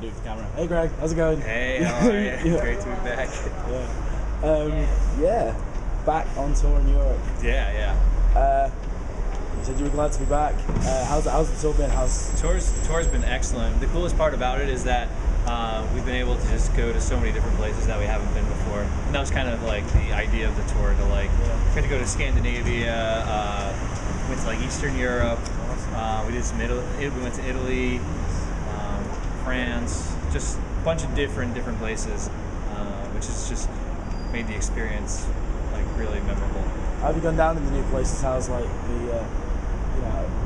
do with the camera. Hey Greg, how's it going? Hey, how are you? Yeah. Great to be back. Yeah, back on tour in Europe. Yeah. You said you were glad to be back. How's the tour been? Tour's been excellent. The coolest part about it is that we've been able to just go to so many different places that we haven't been before. And that was kind of like the idea of the tour, to like, we had to go to Scandinavia, went to like Eastern Europe, we did some we went to Italy, France, just a bunch of different places, which has just made the experience like really memorable. How have you gone down in the new places? How's like the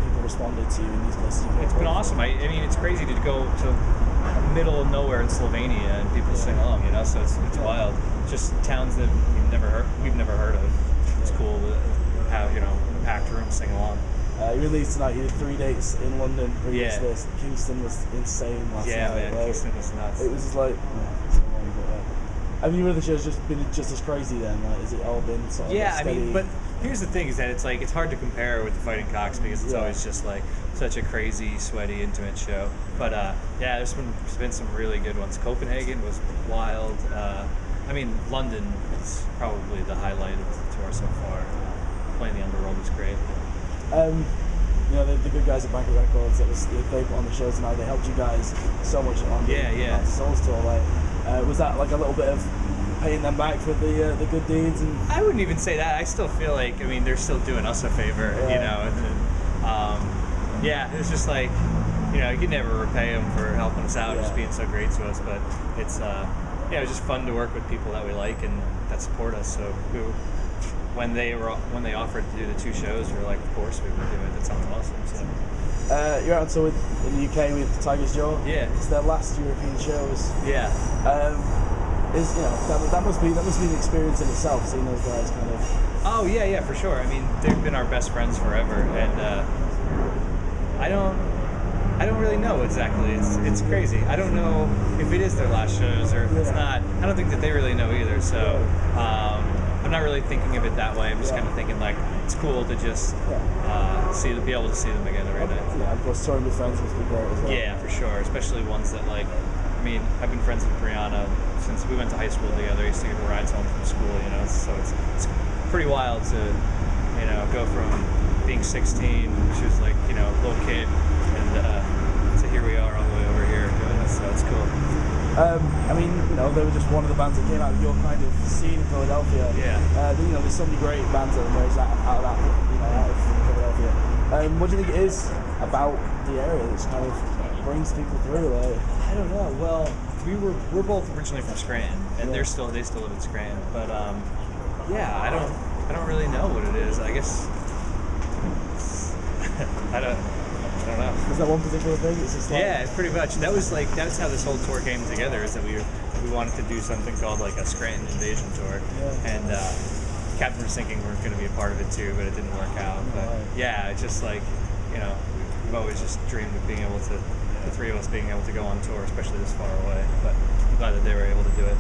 people responded to you in these places? It's been awesome. I mean, it's crazy to go to the middle of nowhere in Slovenia and people sing along, you know. So it's wild. Just towns that we've never heard of. It's cool to have, a packed room sing along. You released tonight. You did 3 dates in London previous to this. Kingston was insane last night. Yeah, man, Kingston was nuts. It was just like, have you the show's just been just as crazy then? Like, has it all been sort of steady? I mean, but here's the thing: is that it's hard to compare with the Fighting Cocks because it's always just like such a crazy, sweaty, intimate show. But there's been some really good ones. Copenhagen was wild. I mean, London is probably the highlight of the tour so far. Playing the Underworld was great. The good guys at Barnett Records, they put on the show tonight. They helped you guys so much on the Souls tour. Like, was that like a little bit of paying them back for the good deeds? And I wouldn't even say that. I still feel like, I mean, they're still doing us a favor, you know. And it was just like, you could never repay them for helping us out, just being so great to us. But it's it was just fun to work with people that we like and that support us. So when they offered to do the 2 shows, we were like, of course we would do it. That sounds awesome. So. You're out on tour in the UK with Tiger's Jaw. Yeah. It's their last European shows. Yeah. That must be an experience in itself, seeing those guys kind of. Oh yeah, for sure. I mean, they've been our best friends forever, and I don't really know exactly. It's crazy. I don't know if it is their last shows or if it's not. I don't think that they really know either. So I'm not really thinking of it that way. I'm just kind of thinking like it's cool to just be able to see them again every night. Yeah, of course, touring with friends must be great as well. Yeah, for sure. Especially ones that like. I mean, I've been friends with Brianna since we went to high school together. I used to give her rides home from school, so it's pretty wild to, go from being 16, she was like, a little kid, and to here we are all the way over here doing this, so it's cool. I mean, they were just one of the bands that came out of your kind of scene in Philadelphia. Yeah. There's so many great bands that emerged out of Philadelphia. What do you think it is about the area that kind of brings people through? I don't know. Well, we're both originally from Scranton, and they still live in Scranton. But I don't really know what it is. I guess I don't know. Is that one particular thing? It's just like pretty much. That's how this whole tour came together. Is that we wanted to do something called like a Scranton Invasion tour, and Captain was thinking we're going to be a part of it too, but it didn't work out. But it's just like we've always just dreamed of being able to. The 3 of us being able to go on tour, especially this far away, but I'm glad that they were able to do it.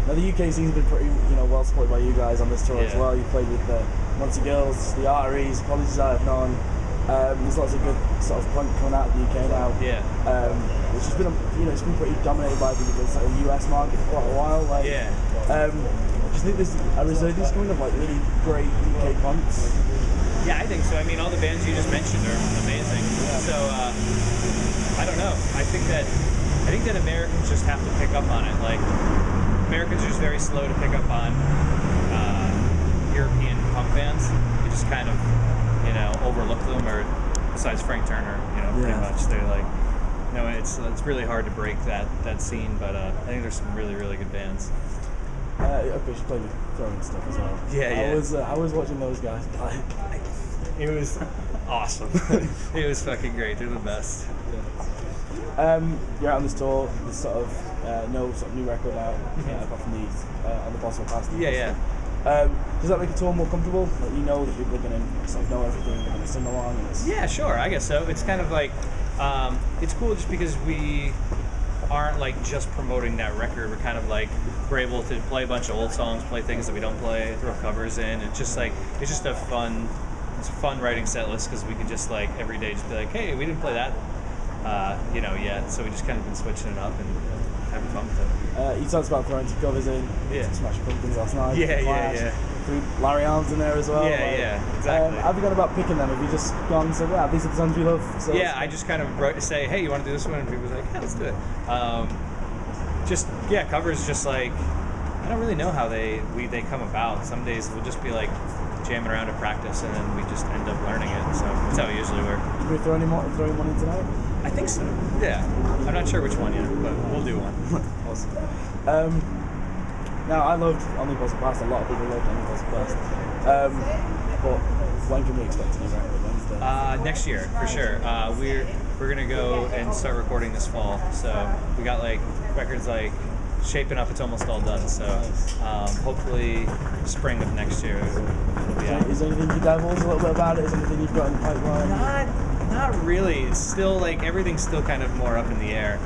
Now the UK scene's been pretty, well supported by you guys on this tour as well. You played with the Monty Girls, the Arteries, Apologies I Have None. There's lots of good sort of punk coming out of the UK now. Yeah. Which has been, it's been pretty dominated by the US market for quite a while. Do you think there's a resurgence coming of like really great UK punks? Yeah, I think so. I mean, all the bands you just mentioned are amazing. Yeah. So. I don't know. I think that Americans just have to pick up on it. Like, Americans are just very slow to pick up on European punk bands. They just kind of, overlook them. Or besides Frank Turner, pretty much they're like, it's really hard to break that scene. But I think there's some really really good bands. Okay, she played with throwing stuff as well. Yeah. I was watching those guys play. It was awesome. It was fucking great. They're the best. You're out on this tour. There's sort of no sort of new record out apart from these on the Possible Past. Does that make a tour more comfortable? Like, that people are going to sort of know everything, they're going to sing along. Yeah, sure. I guess so. It's kind of like it's cool just because we aren't like just promoting that record. We're kind of like we're able to play a bunch of old songs, play things that we don't play, throw covers in. It's just a fun writing set list because we can just like every day just be like, hey, we didn't play that yet. So we just kind of been switching it up and having fun with it. You talked about throwing some covers in. Yeah. Smash Pumpkins last night. Yeah. Threw Larry Arms in there as well. Exactly. How have you gone about picking them? Have you just gone and said, "Yeah, these are the songs we love"? So I just kind of say, "Hey, you want to do this one?" And people's like, "Yeah, let's do it." Covers just like I don't really know how they come about. Some days we'll just be like jamming around at practice, and then we just end up learning it. So that's how we usually work. Did we throwing one in tonight? I think so. Yeah. I'm not sure which one yet, but we'll do one. Awesome. Now, I loved Omnibus Blast. A lot of people loved Omnibus Blast. But when can we expect a new record? Wednesday? Next year, for sure. We're gonna go and start recording this fall. So we got like records like shaping up. It's almost all done. So hopefully spring of next year it'll be out. Is there anything you divulge a little bit about it? Is there anything you've got in the pipeline? Not really. It's still like everything's still kind of more up in the air.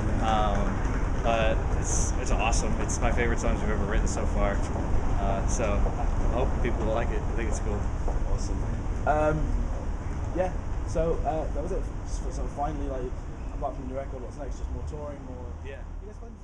But it's awesome. It's my favorite songs we've ever written so far. So I hope people will like it. I think it's cool. Awesome. So that was it. So finally, like, apart from the new record, what's next? Just more touring, more. Yeah. You guys playing?